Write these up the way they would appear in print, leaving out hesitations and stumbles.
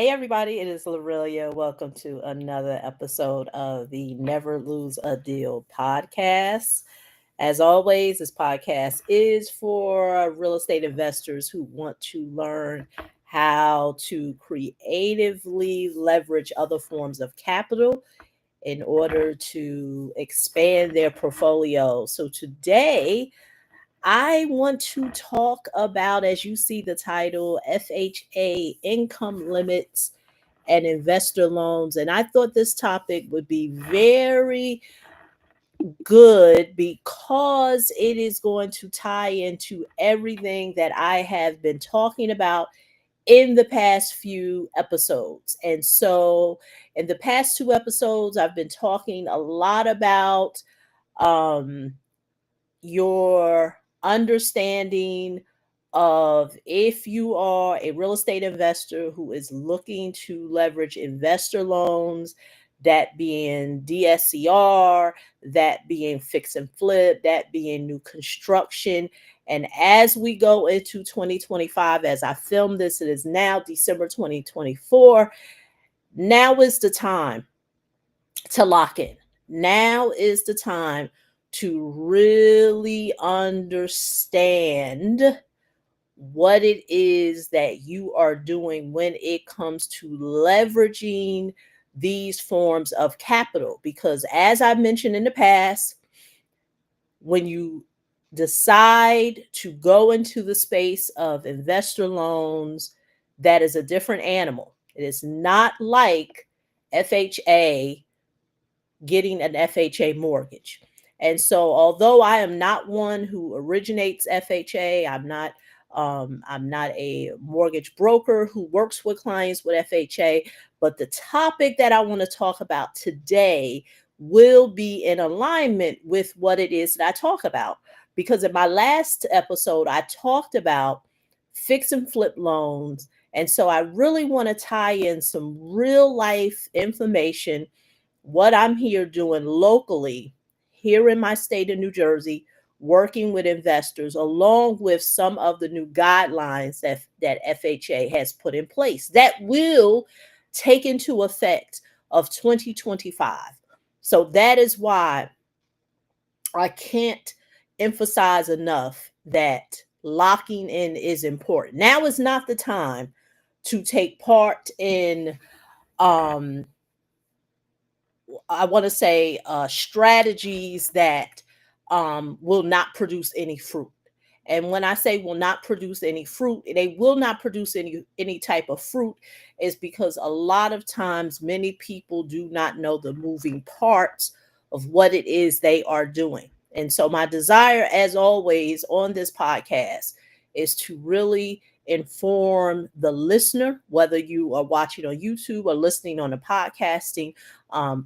Hey everybody, it is Lorelia. Welcome to another episode of the Never Lose a Deal podcast. As always, this podcast is for real estate investors who want to learn how to creatively leverage other forms of capital in order to expand their portfolio. So today, I want to talk about, as you see the title, FHA income limits and investor loans. And I thought this topic would be very good because it is going to tie into everything that I have been talking about in the past few episodes. And so, in the past two episodes, I've been talking a lot about um, your understanding of if you are a real estate investor who is looking to leverage investor loans, that being DSCR, that being fix and flip, that being new construction. And as we go into 2025, as I film this, it is now December 2024. Now is the time to lock in. Now is the time to really understand what it is that you are doing when it comes to leveraging these forms of capital. Because, as I mentioned in the past, when you decide to go into the space of investor loans, that is a different animal. It is not like FHA, getting an FHA mortgage. And so, although I am not one who originates FHA, I'm not a mortgage broker who works with clients with FHA. But the topic that I want to talk about today will be in alignment with what it is that I talk about. Because in my last episode, I talked about fix and flip loans. And so I really want to tie in some real life information, what I'm here doing locally here in my state of New Jersey, working with investors, along with some of the new guidelines that FHA has put in place that will take into effect of 2025. So that is why I can't emphasize enough that locking in is important. Now is not the time to take part in um I want to say strategies that will not produce any fruit. And when I say will not produce any fruit, they will not produce any type of fruit, is because a lot of times many people do not know the moving parts of what it is they are doing. And so my desire, as always, on this podcast is to really inform the listener, whether you are watching on YouTube or listening on the podcasting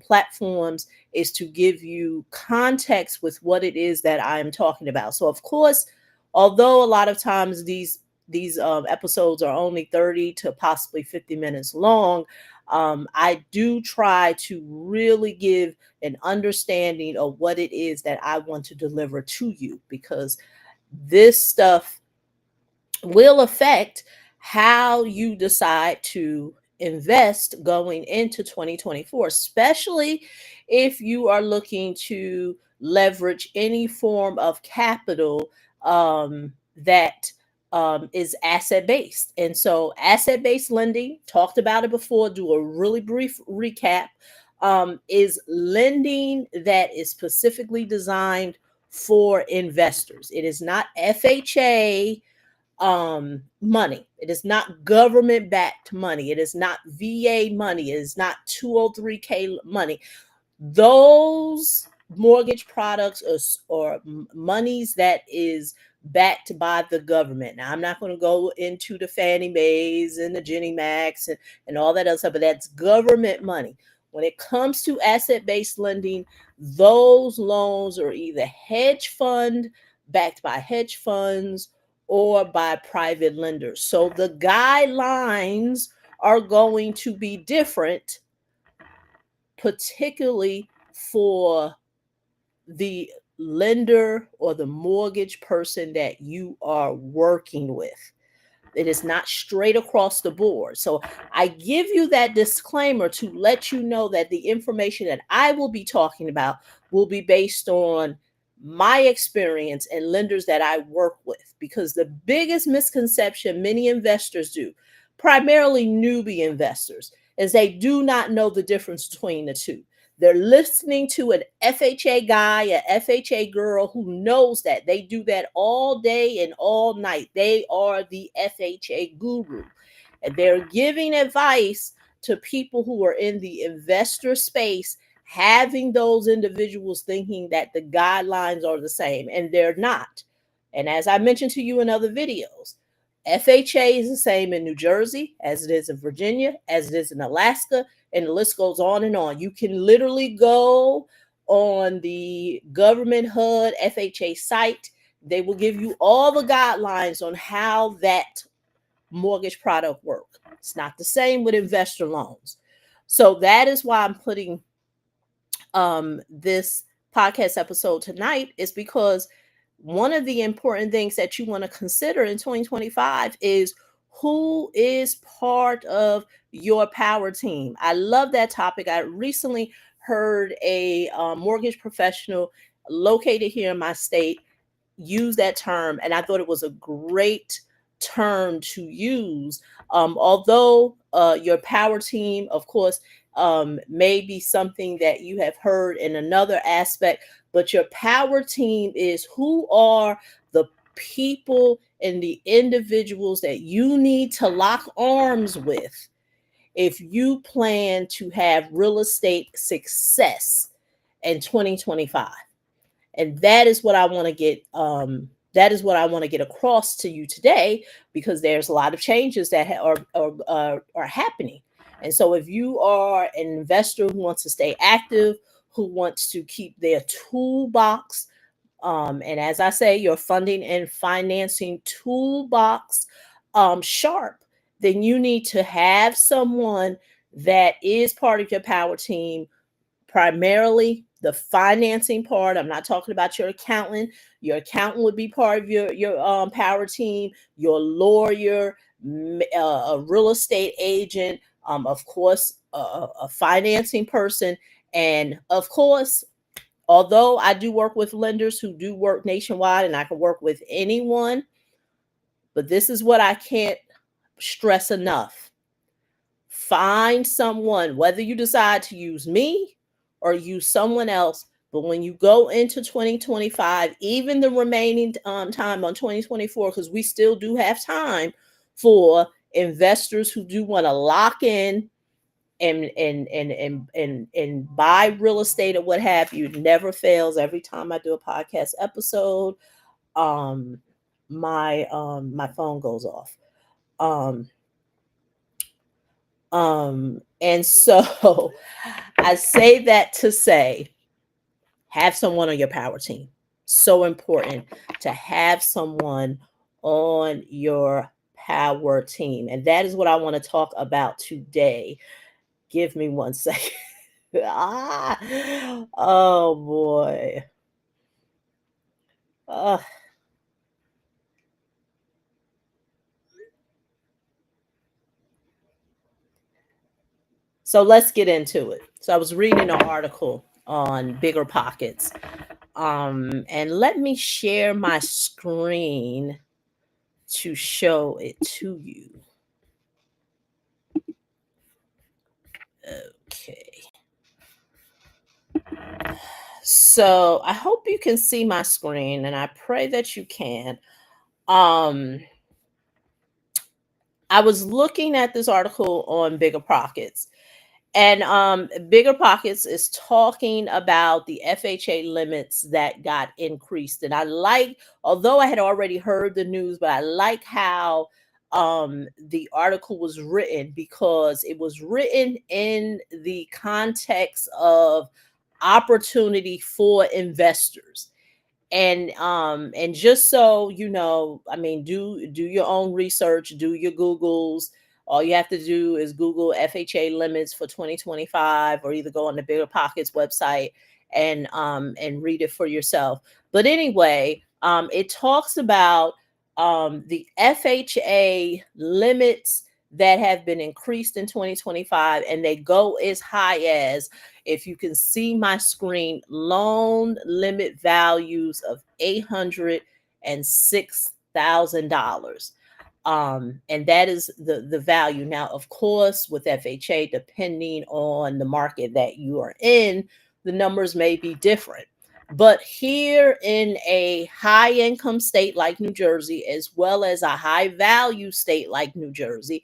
platforms, is to give you context with what it is that I am talking about. So, of course, although a lot of times these episodes are only 30 to possibly 50 minutes long, I do try to really give an understanding of what it is that I want to deliver to you, because this stuff will affect how you decide to invest going into 2024, especially if you are looking to leverage any form of capital that is asset based. And so, asset based lending, talked about it before, do a really brief recap, is lending that is specifically designed for investors. It is not FHA money. It is not government backed money. It is not VA money. It is not 203k money. Those mortgage products or monies that is backed by the government. Now, I'm not going to go into the Fannie Mae's and the Ginnie Macs and all that other stuff, but that's government money. When it comes to asset-based lending, those loans are either hedge fund backed by hedge funds or by private lenders. So the guidelines are going to be different, particularly for the lender or the mortgage person that you are working with. It is not straight across the board. So I give you that disclaimer to let you know that the information that I will be talking about will be based on my experience and lenders that I work with. Because the biggest misconception many investors do, primarily newbie investors, is they do not know the difference between the two. They're listening to an FHA guy, a FHA girl who knows that. They do that all day and all night. They are the FHA guru. And they're giving advice to people who are in the investor space, having those individuals thinking that the guidelines are the same, and they're not. And as I mentioned to you in other videos, FHA is the same in New Jersey as it is in Virginia, as it is in Alaska, and the list goes on and on. You can literally go on the government HUD FHA site. They will give you all the guidelines on how that mortgage product works. It's not the same with investor loans. So that is why I'm putting this podcast episode tonight, is because one of the important things that you want to consider in 2025 is who is part of your power team. I love that topic. I recently heard a mortgage professional located here in my state use that term, and I thought it was a great term to use. Although your power team, of course, may be something that you have heard in another aspect, but your power team is who are the people and the individuals that you need to lock arms with if you plan to have real estate success in 2025. And that is what I want to get across to you today, because there's a lot of changes that are happening. And so if you are an investor who wants to stay active, who wants to keep their toolbox, and as I say, your funding and financing toolbox sharp, then you need to have someone that is part of your power team, primarily the financing part. I'm not talking about your accountant. Your accountant would be part of your power team, your lawyer, a real estate agent, of course, a financing person. And of course, although I do work with lenders who do work nationwide and I can work with anyone, but this is what I can't stress enough. Find someone, whether you decide to use me or use someone else, but when you go into 2025, even the remaining time on 2024, because we still do have time for investors who do want to lock in and buy real estate or what have you. It never fails. Every time I do a podcast episode, my phone goes off. And so I say that to say, have someone on your power team. So important to have someone on your power team. And that is what I want to talk about today. Give me 1 second. Oh boy. So let's get into it. So I was reading an article on bigger pockets. And let me share my screen to show it to you. Okay. So I hope you can see my screen, and I pray that you can. I was looking at this article on bigger pockets, and bigger pockets is talking about the FHA limits that got increased. And I like, although I had already heard the news, but I like how the article was written, because it was written in the context of opportunity for investors. And just so you know, I mean, do your own research, do your Googles. All you have to do is Google FHA limits for 2025, or either go on the Bigger Pockets website and read it for yourself. But anyway, it talks about The FHA limits that have been increased in 2025, and they go as high as, if you can see my screen, loan limit values of $806,000. And that is the value. Now, of course, with FHA, depending on the market that you are in, the numbers may be different. But here in a high income state like New Jersey, as well as a high value state like New Jersey,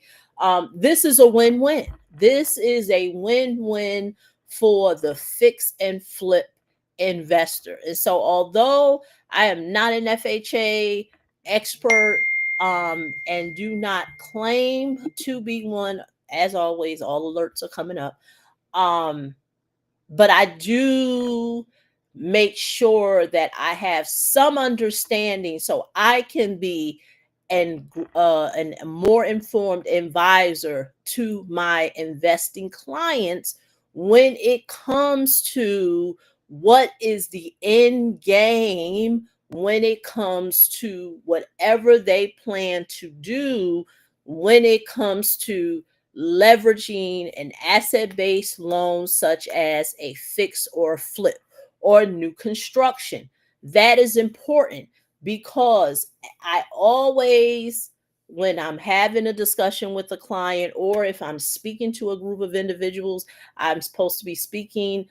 this is a win win. This is a win win for the fix and flip investor. And so, although I am not an FHA expert, and do not claim to be one, as always, all alerts are coming up. Um, but I do make sure that I have some understanding so I can be an a more informed advisor to my investing clients when it comes to what is the end game, when it comes to whatever they plan to do, when it comes to leveraging an asset based loan such as a fix or a flip or new construction. That is important because I always, when I'm having a discussion with a client or if I'm speaking to a group of individuals, I'm supposed to be speaking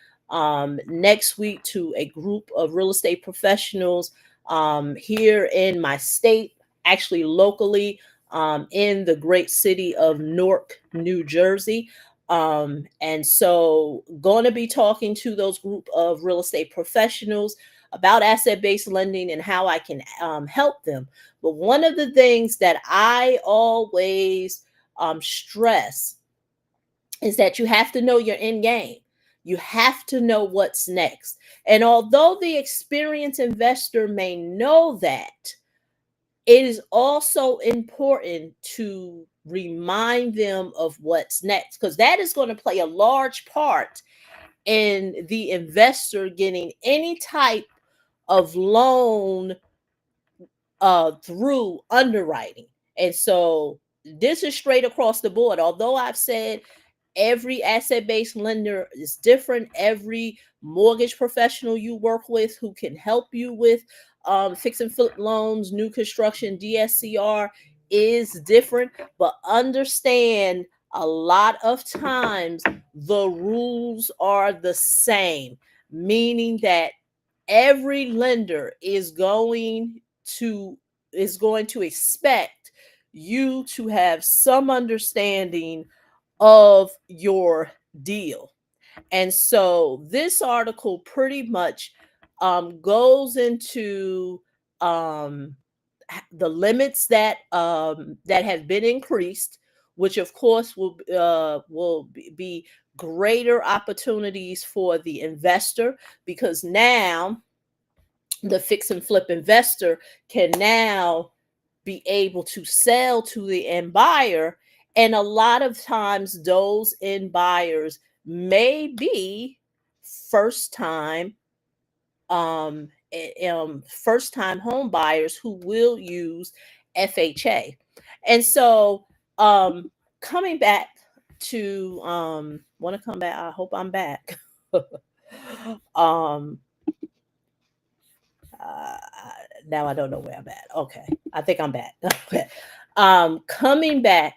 next week to a group of real estate professionals here in my state, actually locally, in the great city of Newark, New Jersey. And so, going to be talking to those group of real estate professionals about asset based lending and how I can help them. But one of the things that I always stress is that you have to know your end game. You have to know what's next. And although the experienced investor may know that, it is also important to remind them of what's next because that is going to play a large part in the investor getting any type of loan through underwriting. And so this is straight across the board. Although I've said every asset based lender is different, every mortgage professional you work with who can help you with fix and flip loans, new construction, DSCR is different, but understand a lot of times the rules are the same, meaning that every lender is going to expect you to have some understanding of your deal. And so this article pretty much goes into um, the limits that have been increased, which of course will be greater opportunities for the investor because now the fix and flip investor can now be able to sell to the end buyer. And a lot of times, those end buyers may be first time first time home buyers who will use FHA. And so coming back to want to come back, I hope I'm back. um uh, Now I don't know where I'm at. Okay, I think I'm back. Okay, coming back.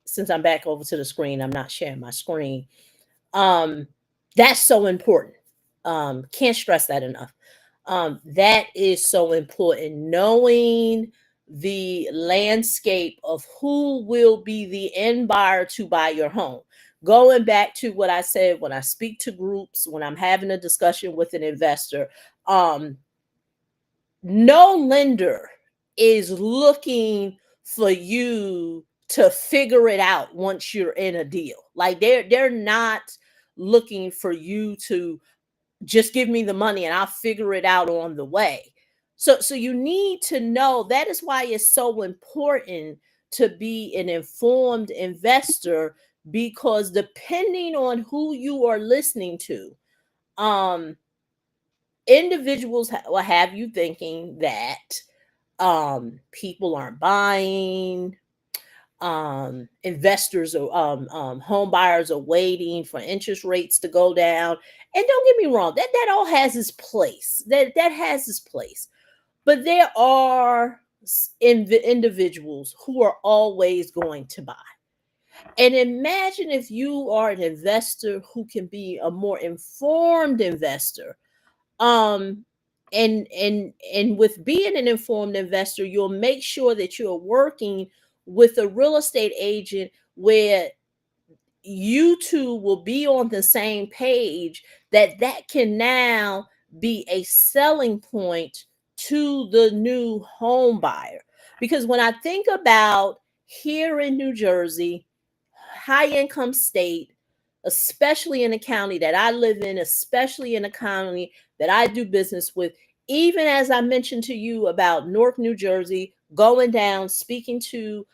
Since I'm back over to the screen, I'm not sharing my screen. Um, that's so important. Can't stress that enough. That is so important. Knowing the landscape of who will be the end buyer to buy your home. Going back to what I said when I speak to groups, when I'm having a discussion with an investor, um, no lender is looking for you to figure it out once you're in a deal. Like they're not looking for you to just give me the money and I'll figure it out on the way. So you need to know, that is why it's so important to be an informed investor, because depending on who you are listening to, um individuals will have you thinking that People aren't buying. Investors are home buyers are waiting for interest rates to go down. And don't get me wrong, that all has its place. That has its place. But there are individuals who are always going to buy. And imagine if you are an investor who can be a more informed investor. Um and with being an informed investor, you'll make sure that you're working with a real estate agent where you two will be on the same page, that can now be a selling point to the new home buyer. Because when I think about here in New Jersey, high income state, especially in the county that I live in, especially in the county that I do business with, even as I mentioned to you about Newark, New Jersey, going down, speaking to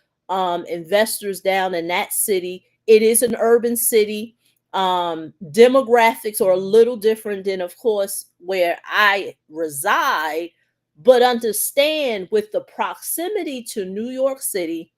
investors down in that city. It is an urban city. Demographics are a little different than, of course, where I reside, but understand with the proximity to New York City,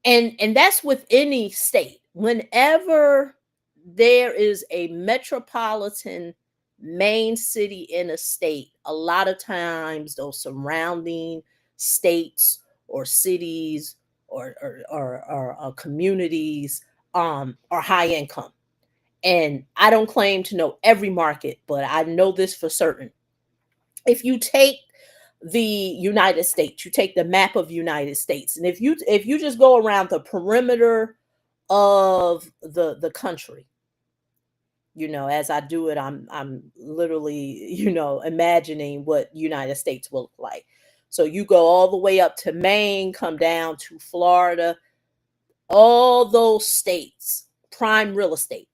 and that's with any state. Whenever there is a metropolitan main city in a state, a lot of times those surrounding states or cities or communities are high income. And I don't claim to know every market, but I know this for certain. If you take the United States, you take the map of United States, and if you just go around the perimeter of the country, as I do it, I'm literally, imagining what United States will look like. So you go all the way up to Maine, come down to Florida, all those states, prime real estate.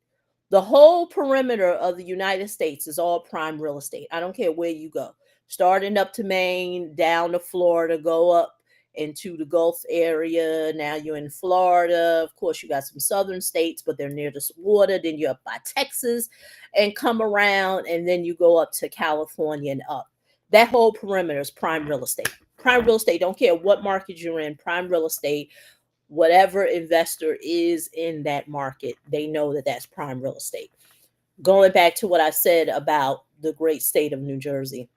The whole perimeter of the United States is all prime real estate. I don't care where you go. Starting up to Maine, down to Florida, go up into the Gulf area. Now you're in Florida. Of course, you got some southern states, but they're near the water. Then you're up by Texas and come around, and then you go up to California and up. That whole perimeter is prime real estate. Prime real estate, don't care what market you're in, prime real estate, whatever investor is in that market, they know that that's prime real estate. Going back to what I said about the great state of New Jersey,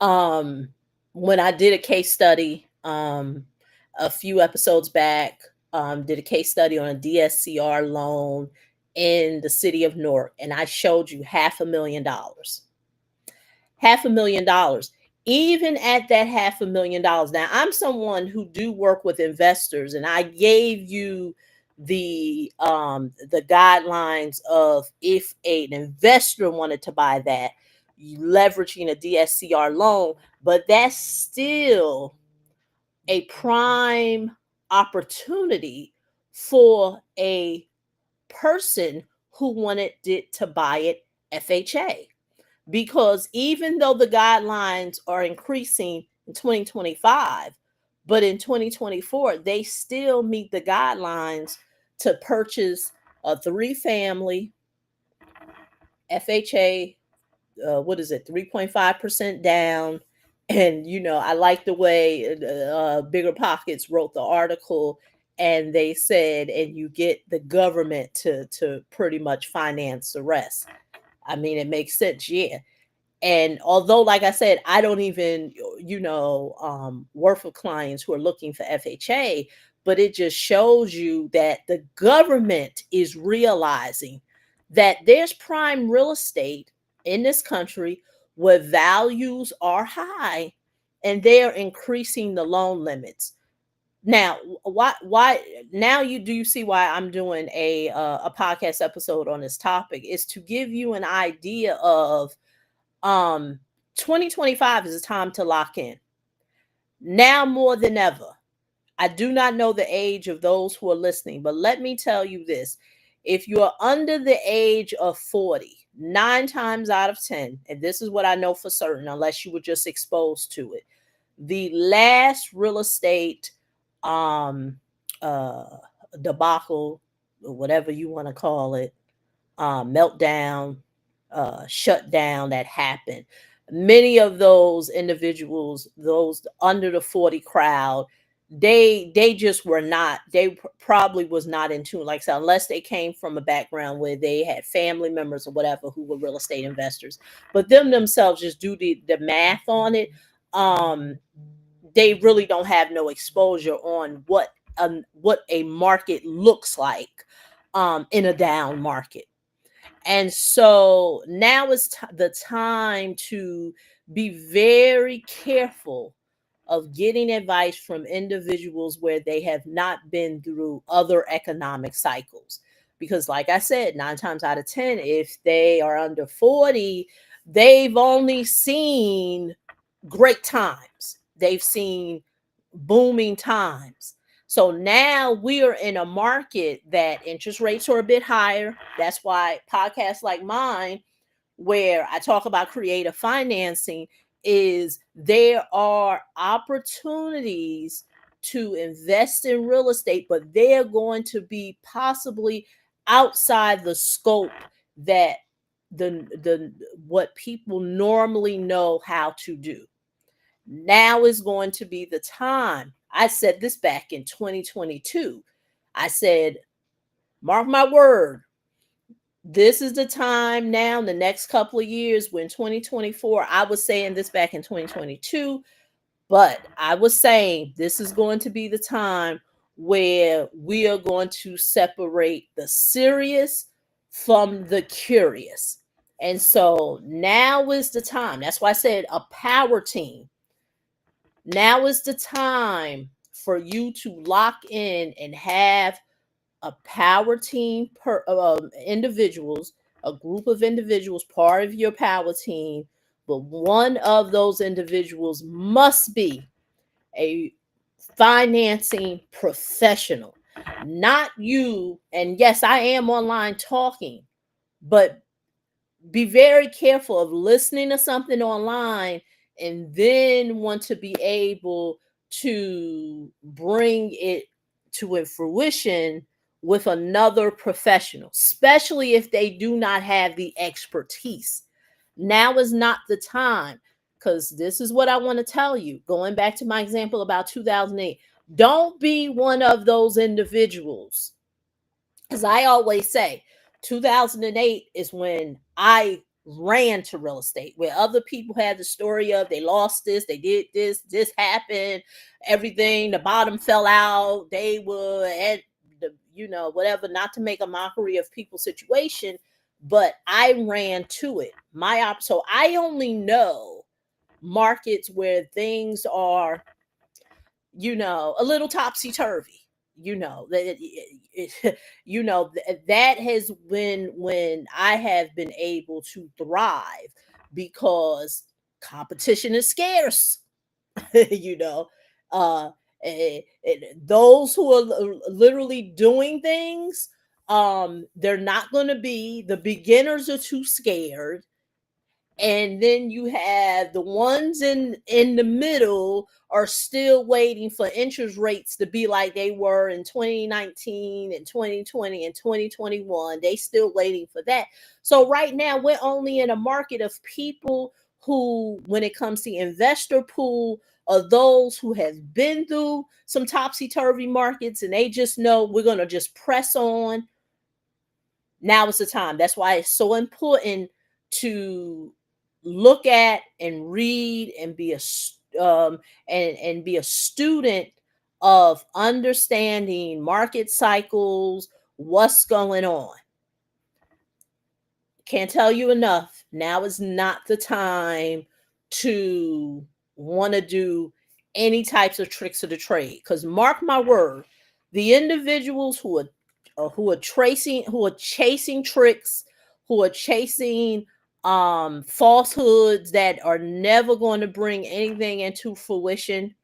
um, when I did a case study a few episodes back, did a case study on a DSCR loan in the city of Newark, and I showed you $500,000. $500,000. Even at that $500,000, now I'm someone who do work with investors, and I gave you the guidelines of if an investor wanted to buy that, leveraging a DSCR loan, but that's still a prime opportunity for a person who wanted it to buy it FHA, because even though the guidelines are increasing in 2025, but in 2024 they still meet the guidelines to purchase a three family FHA. What is it, 3.5% down? And I like the way Bigger Pockets wrote the article, and they said, and you get the government to pretty much finance the rest. I mean, it makes sense, yeah. And although, like I said, I don't even, work with clients who are looking for FHA, but it just shows you that the government is realizing that there's prime real estate in this country where values are high, and they're increasing the loan limits. Now, why now you see why I'm doing a podcast episode on this topic, is to give you an idea of um 2025 is a time to lock in. Now more than ever. I do not know the age of those who are listening, but let me tell you this. If you're under the age of 40, 9 times out of 10, and this is what I know for certain, unless you were just exposed to it, the last real estate um uh debacle, or whatever you want to call it, meltdown, shutdown that happened. Many of those individuals, those under the 40 crowd, they just were not, probably was not in tune, like I said, unless they came from a background where they had family members or whatever who were real estate investors. But them themselves, just do the math on it, um they really don't have no exposure on what a market looks like in a down market. And so now is the time to be very careful of getting advice from individuals where they have not been through other economic cycles. Because, like I said, 9 times out of 10, if they are under 40, they've only seen great times, they've seen booming times. So now we are in a market that interest rates are a bit higher. That's why podcasts like mine, where I talk about creative financing, is there are opportunities to invest in real estate, but they're going to be possibly outside the scope that the what people normally know how to do. Now is going to be the time. I said this back in 2022. I said, mark my word, this is the time now, the next couple of years, when 2024, I was saying this back in 2022, but I was saying this is going to be the time where we are going to separate the serious from the curious. And so now is the time. That's why I said a power team. Now is the time for you to lock in and have a power team, individuals, a group of individuals, part of your power team, but one of those individuals must be a financing professional, not you. And yes, I am online talking, but be very careful of listening to something online and then want to be able to bring it to a fruition with another professional, especially if they do not have the expertise. Now is not the time, because this is what I want to tell you. Going back to my example about 2008, don't be one of those individuals, because I always say 2008 is when I ran to real estate, where other people had the story of they lost this, they did this happened, everything, the bottom fell out, they were at the, whatever, not to make a mockery of people's situation, but I ran to it. So I only know markets where things are, a little topsy turvy. That that has been when I have been able to thrive, because competition is scarce. you know, uh, those who are literally doing things, they're not going to be, the beginners are too scared, and then you have the ones in the middle are still waiting for interest rates to be like they were in 2019 and 2020 and 2021. They still waiting for that. So right now we're only in a market of people who, when it comes to investor pool, are those who have been through some topsy-turvy markets, and they just know we're going to just press on. Now is the time. That's why it's so important to look at and read and be and be a student of understanding market cycles, what's going on. Can't tell you enough. Now is not the time to want to do any types of tricks of the trade. Because mark my word, the individuals who are chasing tricks, who are chasing falsehoods that are never going to bring anything into fruition,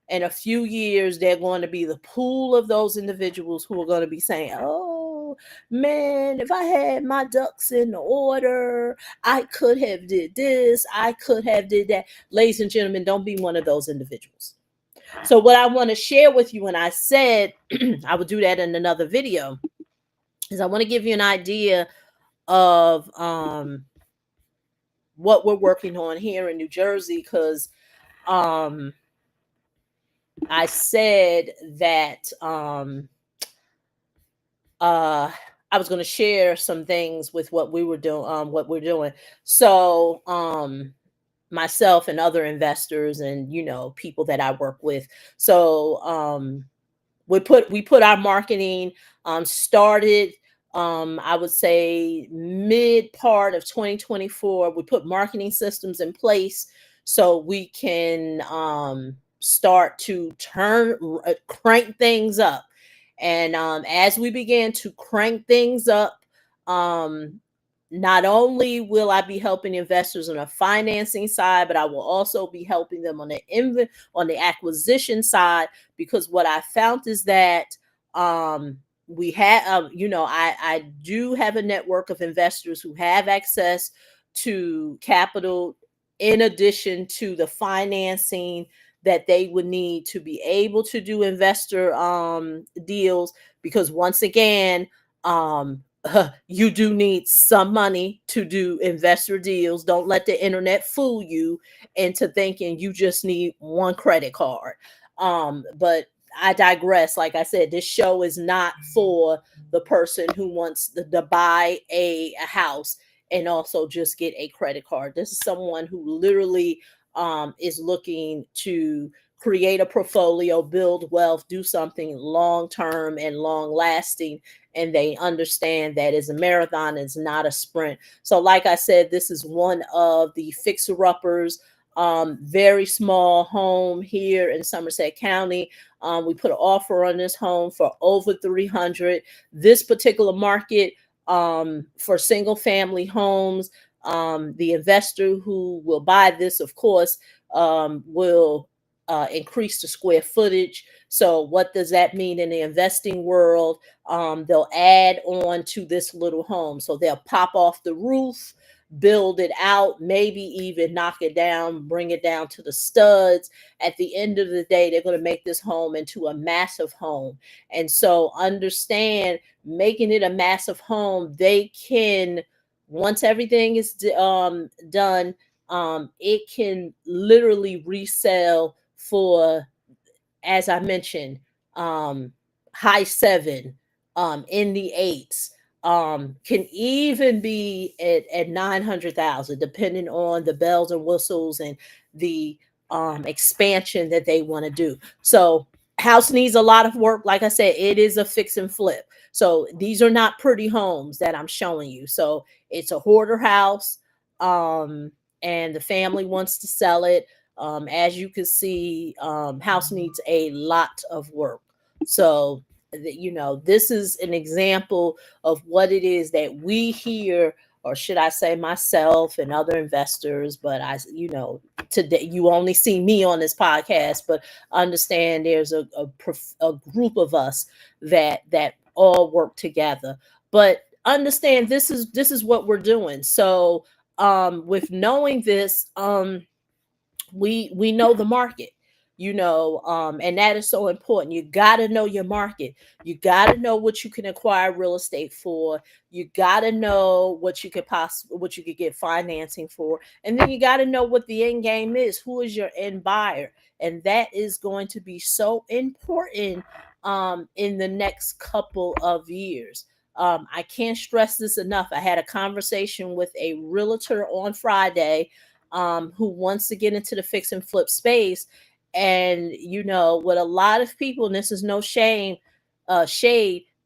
in a few years they're going to be the pool of those individuals who are going to be saying, oh man, if I had my ducks in order, I could have did this, I could have did that. Ladies and gentlemen, don't be one of those individuals. So what I want to share with you, and I said I would do that in another video, is I want to give you an idea of what we're working on here in New Jersey, because um, I said that uh, I was going to share some things with what we were doing, what we're doing. So myself and other investors and people that I work with. So we put our marketing started, I would say mid part of 2024. We put marketing systems in place so we can start to crank things up. And as we began to crank things up, um not only will I be helping investors on a financing side, but I will also be helping them on the acquisition side, because what I found is that we have, I do have a network of investors who have access to capital, in addition to the financing that they would need to be able to do investor deals. Because once again, you do need some money to do investor deals. Don't let the internet fool you into thinking you just need one credit card. But I digress. Like I said, this show is not for the person who wants to buy a house and also just get a credit card. This is someone who literally is looking to create a portfolio, build wealth, do something long term and long lasting. And they understand that it's a marathon, it's not a sprint. So, like I said, this is one of the fixer uppers. Very small home here in Somerset County. We put an offer on this home for over 300. This particular market, for single family homes, the investor who will buy this, of course, will increase the square footage. So what does that mean in the investing world? They'll add on to this little home. So they'll pop off the roof, build it out, maybe even knock it down, bring it down to the studs. At the end of the day, they're going to make this home into a massive home. And so understand, making it a massive home, they can, once everything is done, it can literally resell for, as I mentioned, um, high seven, in the eights, can even be at 900,000, depending on the bells and whistles and the expansion that they want to do. So, house needs a lot of work. Like I said, it is a fix and flip. So these are not pretty homes that I'm showing you. So it's a hoarder house, and the family wants to sell it. As you can see, house needs a lot of work. So, this is an example of what it is that we hear, or should I say myself and other investors, but today you only see me on this podcast, but understand there's a group of us that all work together. But understand, this is what we're doing. So, with knowing this, we know the market, and that is so important. You got to know your market. You got to know what you can acquire real estate for. You got to know what you could get financing for, and then you got to know what the end game is. Who is your end buyer? And that is going to be so important in the next couple of years. I can't stress this enough. I had a conversation with a realtor on Friday, who wants to get into the fix and flip space. And what a lot of people, and this is no shade,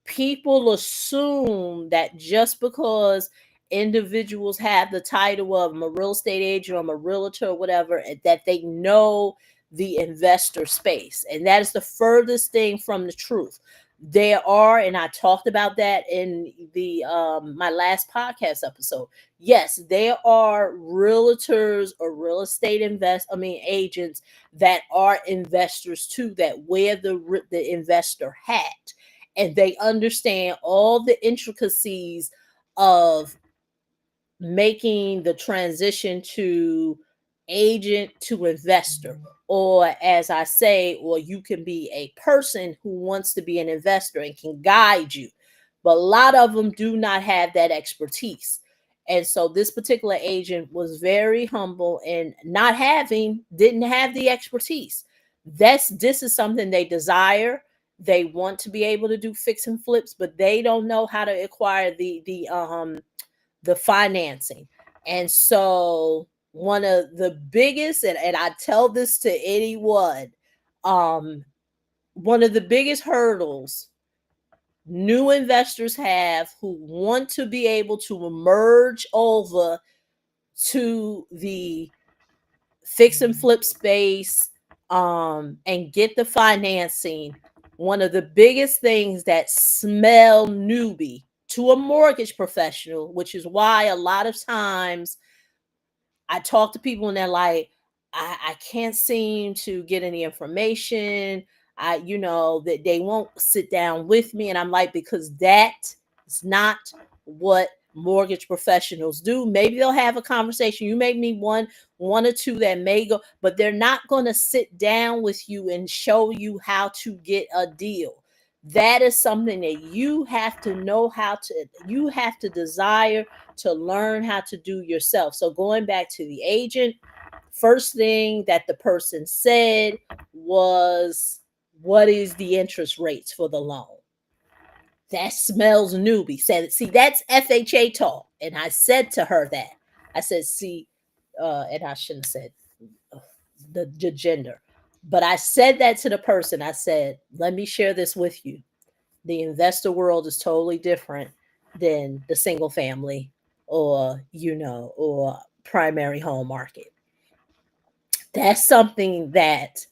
people assume that just because individuals have the title of I'm a real estate agent or I'm a realtor or whatever, that they know the investor space. And that is the furthest thing from the truth. There are, and I talked about that in the my last podcast episode. Yes, there are realtors or real estate agents that are investors too, that wear the investor hat, and they understand all the intricacies of making the transition to agent to investor, or as I say, or you can be a person who wants to be an investor and can guide you. But a lot of them do not have that expertise. And so this particular agent was very humble and didn't have the expertise. This is something they desire. They want to be able to do fix and flips, but they don't know how to acquire the financing. And so one of the biggest, and I tell this to anyone, um, one of the biggest hurdles new investors have who want to be able to emerge over to the fix and flip space, and get the financing. One of the biggest things that smell newbie to a mortgage professional, which is why a lot of times I talk to people and they're like, I can't seem to get any information. That they won't sit down with me. And I'm like, because that is not what mortgage professionals do. Maybe they'll have a conversation. You may meet one or two that may go, but they're not going to sit down with you and show you how to get a deal. That is something that you have to know you have to desire to learn how to do yourself. So going back to the agent, first thing that the person said was, what is the interest rates for the loan? That smells newbie. Said, see, that's FHA talk. And I said to her that. I said, see, and I shouldn't have said the gender, but I said that to the person. I said, let me share this with you. The investor world is totally different than the single family or primary home market. That's something that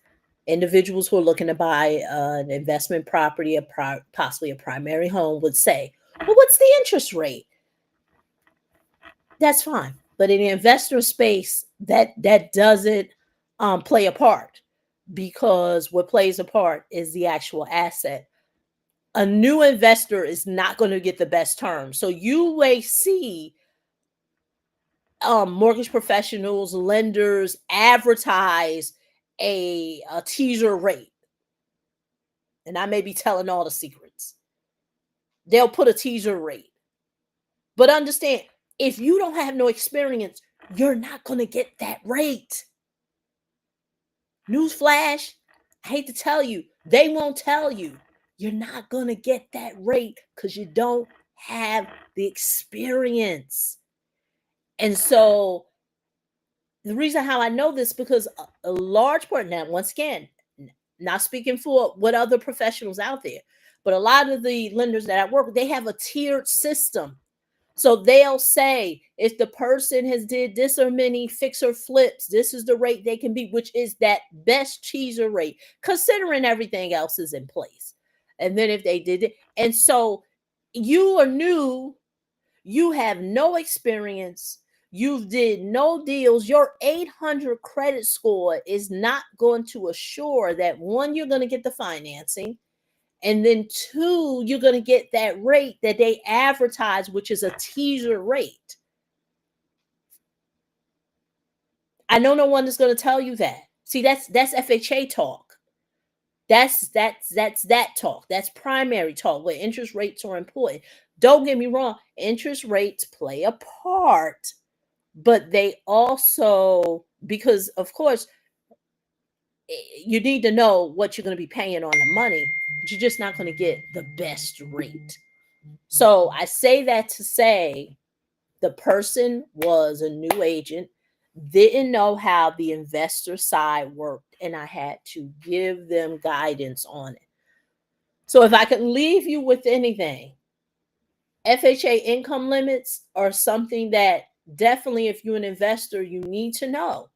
individuals who are looking to buy an investment property, possibly a primary home, would say, well, what's the interest rate? That's fine. But in the investor space, that doesn't play a part, because what plays a part is the actual asset. A new investor is not going to get the best terms. So you may see mortgage professionals, lenders advertise a teaser rate. And I may be telling all the secrets. They'll put a teaser rate. But understand, if you don't have no experience, you're not going to get that rate. Newsflash, I hate to tell you, they won't tell you. You're not going to get that rate because you don't have the experience. And so the reason how I know this, because a large part, now, once again, not speaking for what other professionals out there, but a lot of the lenders that I work with, they have a tiered system. So they'll say, if the person has did this or many fix or flips, this is the rate they can be, which is that best teaser rate, considering everything else is in place. And then if they did it, and so you are new, you have no experience, you did no deals, your 800 credit score is not going to assure that, one, you're going to get the financing, and then two, you're going to get that rate that they advertise, which is a teaser rate. I know no one is going to tell you that. See, that's FHA talk. That's that talk. That's primary talk, where interest rates are important. Don't get me wrong, interest rates play a part, but they also, because of course you need to know what you're going to be paying on the money, but you're just not going to get the best rate. So I say that to say, the person was a new agent, didn't know how the investor side worked, and I had to give them guidance on it. So if I can leave you with anything, FHA income limits are something that definitely, if you're an investor, you need to know,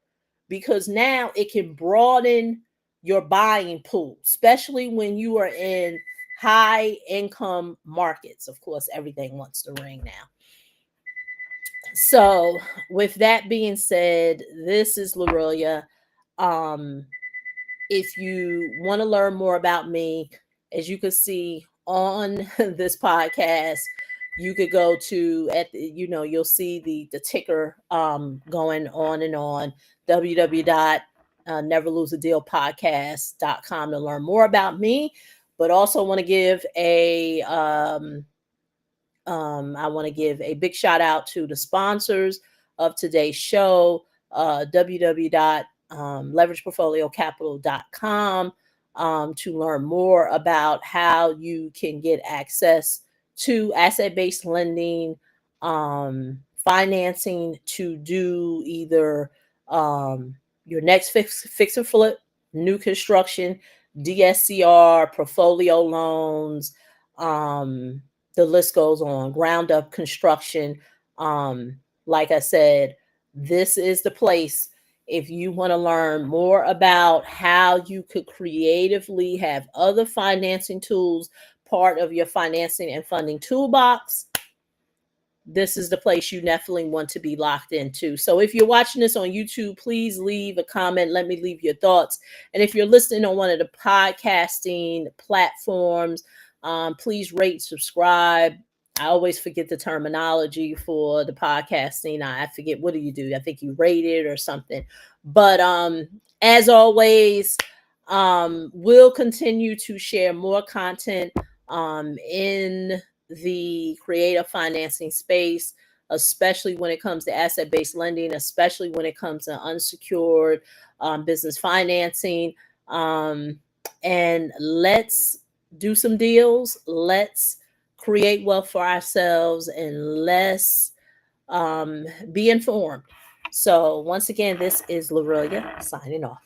because now it can broaden your buying pool, especially when you are in high income markets. Of course, everything wants to ring now. So, with that being said, this is Lorelia. If you want to learn more about me, as you can see on this podcast, you could go to you'll see the ticker going on and on, www.neverloseadealpodcast.com, to learn more about me. But also want to give I want to give a big shout out to the sponsors of today's show, www.leverageportfoliocapital.com, to learn more about how you can get access to asset-based lending, financing to do either your next fix and flip, new construction, DSCR, portfolio loans, the list goes on, ground up construction. Um, like I said, this is the place if you want to learn more about how you could creatively have other financing tools part of your financing and funding toolbox. This is the place you definitely want to be locked into. So if you're watching this on YouTube, please leave a comment. Let me leave your thoughts. And if you're listening on one of the podcasting platforms, please rate, subscribe. I always forget the terminology for the podcasting. I forget, what do you do? I think you rate it or something. But as always, we'll continue to share more content in the creative financing space, especially when it comes to asset-based lending, especially when it comes to unsecured business financing. And let's do some deals. Let's create wealth for ourselves, and let's be informed. So once again, this is Lorelia signing off.